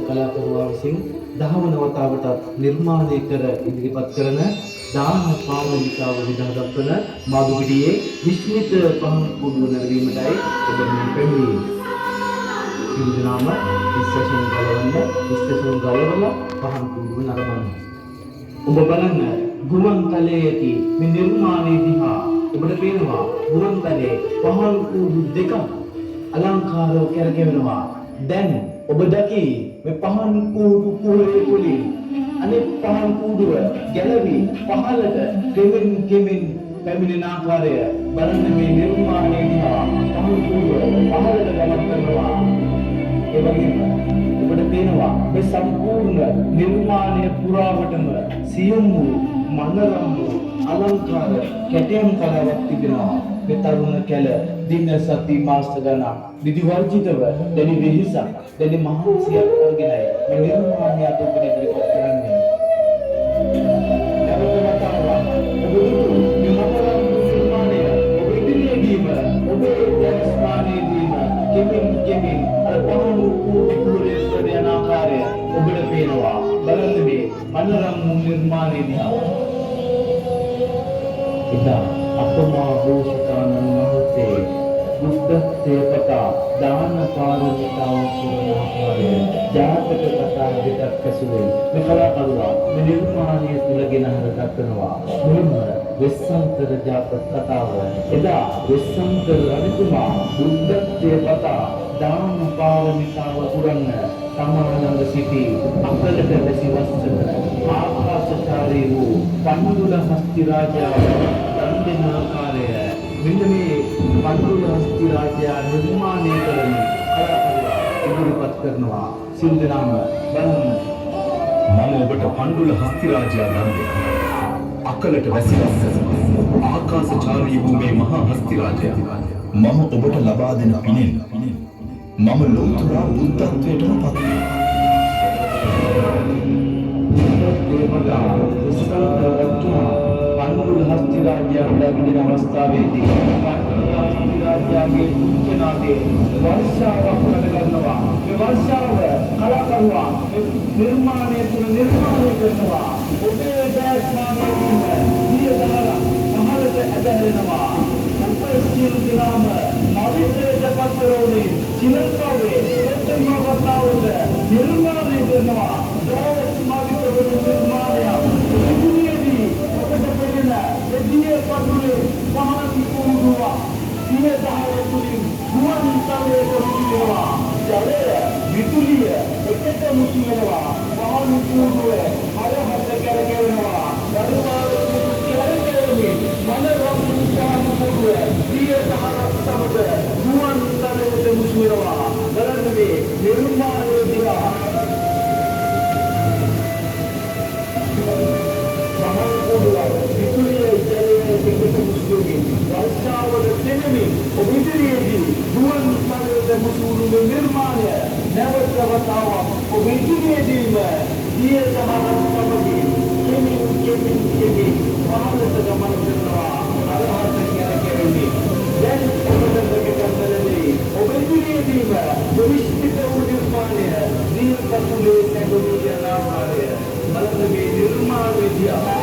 කලාකරුවා විසින් දහවන වතාවටත් නිර්මාණය කර ඉදිරිපත් කරන දාන පාවලිකාව විදහා දක්වන මාදුපිටියේ විස්මිත පහන් කුඩුව නැරඹීමටයි ඔබ මේ පැමිණෙන්නේ. සියලු දෙනාම විශ්වාසයෙන් ගලවලා පහන් කුඩුව නරඹන්න. ඔබ බලන්න ගුවන් තලයේ ඇති මේ නිර්මාණය දිහා ඔබට පේනවා ගුවන් තලයේ පහන් කුඩු දෙකක් අලංකාරව කරගෙවනවා. දැන් ඔබ දකි මේ පහන් කුඩු කුලේ කුලින් අනෙක් පහන් කුඩුව ගැලවි පහළට කෙමින් පැමිණෙන ආකාරය බලන්න මේ නිර්මාණය දිහා පහන් කුඩුව පහළට ගමන් කරනවා. ඒ වගේම ඔබට පේනවා මේ සම්පූර්ණ නිර්මාණය පුරාවටම සියුම් වූ මනරම් වූ අලංකාර කැටයම් කලාවක් තිබෙනවා. මේ තරුණ කැල දින සති මාස ගණන් විදි වර්ජිතව දැඩි වෙහෙසක් දැඩි මහන්සියක් අරගෙනයි මේ නිර්මාණය අද ඔබට ඉදිරිපත් කරන්නේ. කෙමින් අර පහන් කුඩුවේ යන ආකාරය ඔබට පේනවා. බලන්න මේ මනරම් නිර්මාණය දිහා. ඉතින් අපමා භූෂිතානන් මහත්තේ බුද්ධත්වයේ පතා දාන පාරමිතාව පුරන ආකාරය ජාතක කතා දෙකක් ඇසුරේ මේ කලාකරුවා මේ නිර්මාණය තුළ ගෙනහර දක්වනවා. මුලින්ම වෙස්සන්තර ජාතක කතාව. එදා වෙස්සන්තර රජතුමා බුද්ධත්වයේ පතා දාන පාරමිතාව පුරන්න සමානව සිටි අකලට වැසි වස්සන ආකාශචාරී වූ පණ්ඩුල හස්ති රාජා දන් දෙන ආකාරය මෙන්න මේ පණ්ඩුල හස්ති රාජා නිර්මාණය කරන කලාකරුවා ඉදිරිපත් කරනවා. සිල් දනාම බලන්න. මම ඔබට පණ්ඩුල හස්ති රාජා දන් දෙනවා. අකලට වැසි වස්සන ආකාශචාරී වූ මේ මහා හස්ති රාජයා මම ඔබට ලබා දෙන පිනෙන් මම ලෝතර බුද්ධත්වයට පත් පණ්ඩුල හස්ති රාජයා ලැබෙන අවස්ථාවේදී පණ්ඩුල හස්ති රාජයාගේ සූචනාවේ වර්ෂාවක් කරගන්නවා. මේ වර්ෂාව කලාකරුවා නිර්මාණය කරනවා. ඔබේ දැස්මානයේ දියදහලා මහලට ඇදහෙනවා. සිල් දිනාම මවිතයට පත්තරෝනේ සිලංකාවේ ප්‍රථමවතාවට නිර්මාණය කරනවා. දෝස්මාවිතවරු නිර්මාණය ඉදිරියේදී ඔබට පෙනෙන එදියේ පතුලේ පහන් කුඩුව දියදහල තුලින් ගුවන් තලයේ කොටිනවා. ජලය විදුලිය එකට මුසු වෙනවා. පහන් කුඩුවේ හරහට කරගෙනවා. දරුවාගේ කරගෙන්නේ මනරම් පහන් කුඩුවේ දියදහල සමග ගුවන් තලයේ මුසු වෙනවා. බලන්න මේ නිර්මාණය දිහා පහන් කුඩුව විදුලිය ජලය එකට මුසු වෙනවා. වර්ෂාවල තෙමෙමින් ඔබ ඉදිරියේදී ගුවන් තලයේ මුසු වූ නිර්මාණය නැවත වතාවක් ඔබ ඉදිරියේදීම දියදහල සමගින් කෙමින් පහළට ගමන් කරනවා. අරහත් කරගෙන්නේ දැන් ඔබට දෙකකන්දලදී ඔබ ඉදිරියේදීම විශ්ිත වූ නිර්මාණය දීර්ඝතුලේ නැගුණු යන ආකාරය බලන්න මේ නිර්මාණය දිහා.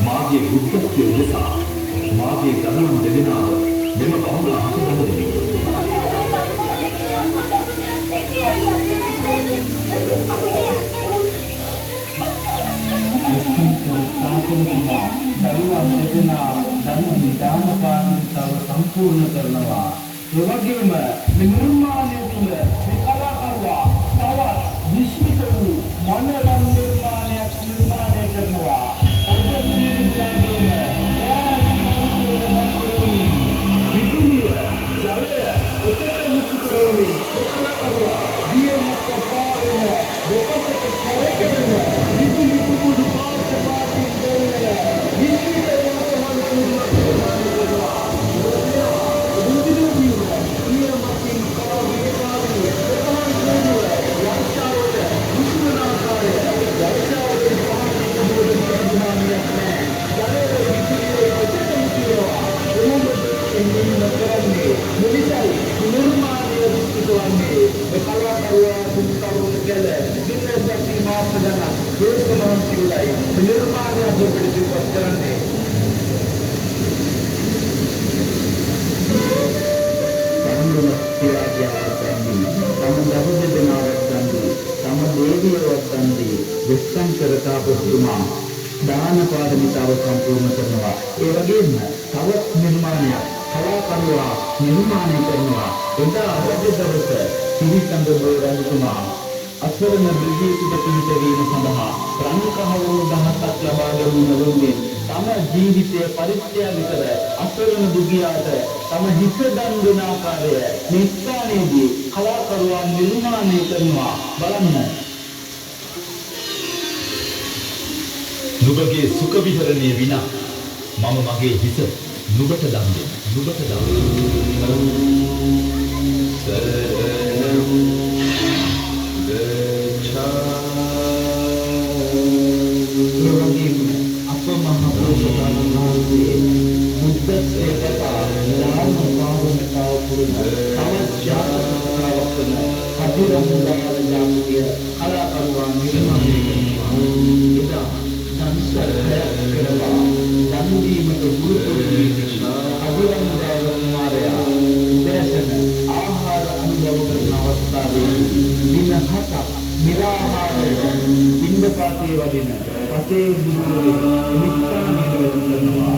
මාගේ බුද්ධත්වයේ උදෙසා මාගේ ගමන දෙදෙනාව මෙම බවුලා හසුරවන දෙමි. සම්පූර්ණ කරනවා. ඒ වගේම නිර්මාණය තුළ මේ කලාකරුවා තවත් විශ්මිත වූ මනරම් නිර්මාණයක් නිර්මාණය කරනවා. විදුලිය ජලය ඔතන මුසු කරමින් නිර්මාණයක් ඔබට ඉදිරිපත් කරන්නේ. පන්දුල ඉරාජ්‍යවත් ගන්නේ තම දහද දෙනාවක් ගන්නේ තම දේවියවත් ගන්නේ විශ්වංකර තාපසතුමා දාන පාරමිතාව සම්පූර්ණ කරනවා. ඒ වගේම තවත් නිර්මාණයක් කලාකරුවා නිර්මාණය කරනවා. එදා රජ දවස සිරිසංග රජතුමා අසරණ බිජීසිත පිහිටවීම සඳහා රණකහවණු 10ක් ලබා දෙනු ලැබුණේ තම ජීවිතය පරිත්‍යාග කර අසරණ දුගියාට තම හිත දන් දෙන ආකාරය මේ ස්ථානයේදී කලාකරුවා නිර්මාණය කරනවා. බලන්න. නුඹගේ සුඛ විහරණය විනා මම මගේ හිස නුඹට දන් දෙමි. නුඹට දන් දෙමි. අප මහ පුරුෂයන් වහන්සේ බුද්ධත්වයට දාන පාරමිතාව පුරුණ තවත් ජාතකතාවක් වන කදිරමුදාන ජාතිය කලාකරුවා නිර්මාණය කරනවා. සංසාර කරනවා. දන් දීමට ගුරු පුරුෂයා කදිරමුදාන කුමාරයා උදෑසන ආහාර අනුභව කරන අවස්ථාවේ දින 7ක් නිරාහාරව පින්ඩපාතේ වදින පසේ බුදුරේ නිස්සාරණය කරනවා.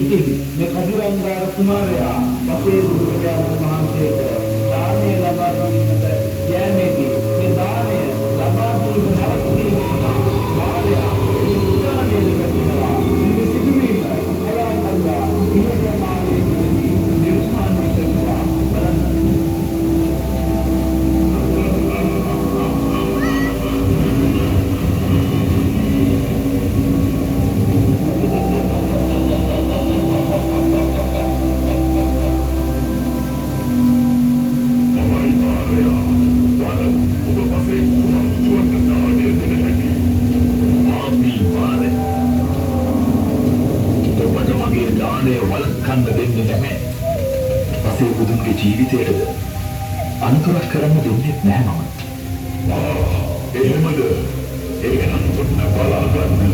ඉතින් මේ කදිරමුදාන කුමාරයා පසේ බුදුරජාණන් වහන්සේට දානය ලබා ගැනීමට යෑමේදී මේ දානය ලබා ගැනීම නවතින මාර්යා නිස්සාරණය කරනවා. මේ සිදුවීම කලාකරුවා නිර්මාණය කරනවා. බලන්න. ජීවිතයටද අනුතරක් කරන්න දෙන්නේ නැහැ මම. එහෙමද? එහෙනම් ඔන්න බලා ගන්න.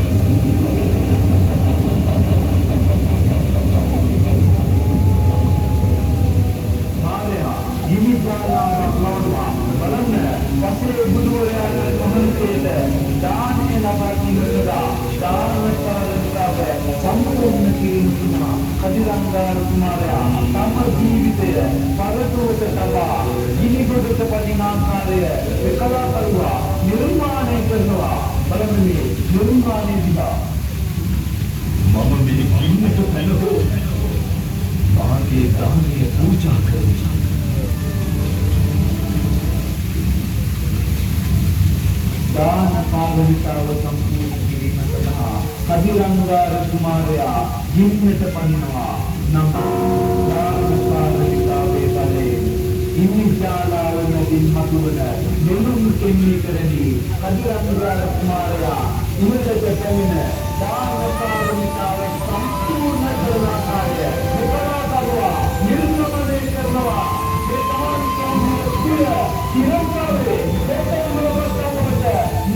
මාර්යා ජීවිතාලාවක් ලබනවා. බලන්න පසේ බුදුරජාණන් වහන්සේට දානය ලබා ගැනීමට දාන පාරමිතාව සම්පූර්ණ කිරීම සඳහා කදිරංගාර කුමාරයා තම ජීවිතය පරතෝට තබා ගිනිගොඩට පදින ආකාරය කලාකරුවා නිර්මාණය කරනවා. බලන්න මේ නිර්මාණය දිහා. මම මේ ගින්නට පැනහෝ මාගේ දානය පූජා කරනවා. දාන පාරමිතාව සම්පූර්ණ කිරීම සඳහා කදිරංගාර කුමාරයා ගින්නට පනිනවා. නම් දාන පාරමිතාවේ බලයෙන් ඉන්දියාලාවන දින් මතුවන දෙනුම් කෙන්නී කරදී කදිරංගාර කුමාරයා ඉමතට පැමිණ දාන පාරමිතාව සම්පූර්ණ කරන ආකාරය කලාකරුවා නිර්මාණය කරනවා. මේ දාන සම්පූර්ණ කිරකාවේ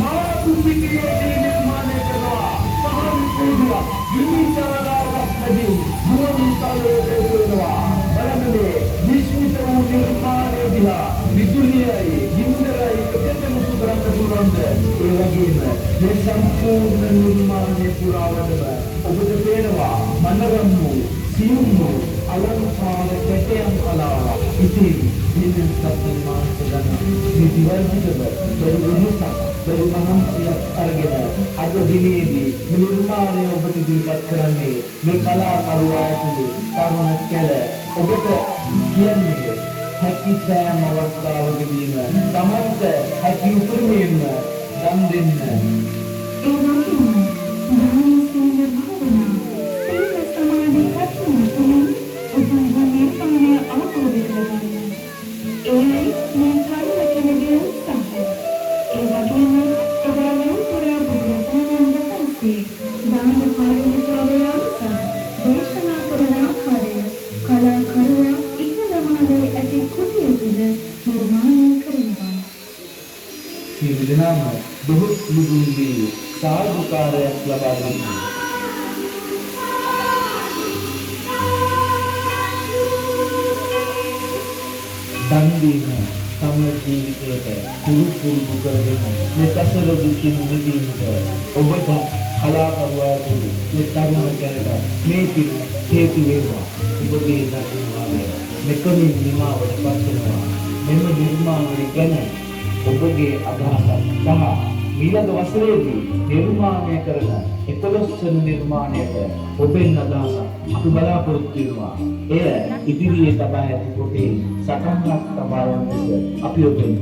මාතුපිටියේ නිර්මාණය කරනවා. පහන් පූජා විචාරාවක් නැදී මොනිතාලේ දෙනවා. බලන්නේ විශ්මිත වූ නිර්මාණය දිහා විදුලියයි ගින්දරයි දෙතම සුදරන්න පුළුවන්ද? ඒ වගේම මේ සම්පූර්ණ නිර්මාණය පුරාවටම ඔබට පේනවා මනරම් වූ සියුම් වූ අලංකාර කැටයම් කලාවක්. ඉතින් මේ සත්‍ය මානස ගන්න මේ දිවයිනක බැරි බැරි මහන්සියක් අරගෙන අද දිනේදී නිර්මාණය ඔබට ඉදිරිපත් කරන්නේ මේ කලාකරුවා ඇතුළේ තරුණ කැල. ඔබට කියන්නේ හැකි සෑම අවස්ථාවකදීම තමන්ට හැකි උපරිමයෙන්ම දන් දෙන්න. ඒ වගේම ධර්මයේ භාවනා සීල සමාධි ප්‍රඥා තුළින් උතුම් නිර්වාණය අවබෝධ කරගන්න. ඒයි මේ කර්ම කෙනෙකුගේ උත්සාහය. ඒ වගේම ප්‍රබලව පුරා බුදුරජාණන් වහන්සේ දාන පාරමිතාවේ අනුසාර දේශනා කරන ආකාරය කලාකරුවා ඉහළමාලේ ඇති කුටිය තුළ නිර්මාණය කරනවා. සියලු දෙනාම බොහෝ මුදුන්දී සාදුකාරය ගන්නවා. දන් දීම තම ජීවිතයට පුරුදු කරගෙන මේ සසර දුකින් මිදීමට ඔබට කලාකරුවාට මේ තරුණයන්ට මේ පිළ හේතු වේවා. ඔබගේ දර්ශනවාදය මෙතනින් නිමාවට පත් වෙනවා. මෙම නිර්මාණය ගැන ඔබගේ අදහසක් සහ ඊළඟ වසරේදී නිර්මාණය කරන 11 වෙනි නිර්මාණයට ඔබෙන් අදහසක් අපි බලාපොරොත්තු වෙනවා. එය ඉදිරියේ තබා ඇති කොටේ සටහනක් තබා යන්නට අපි ඔබෙන්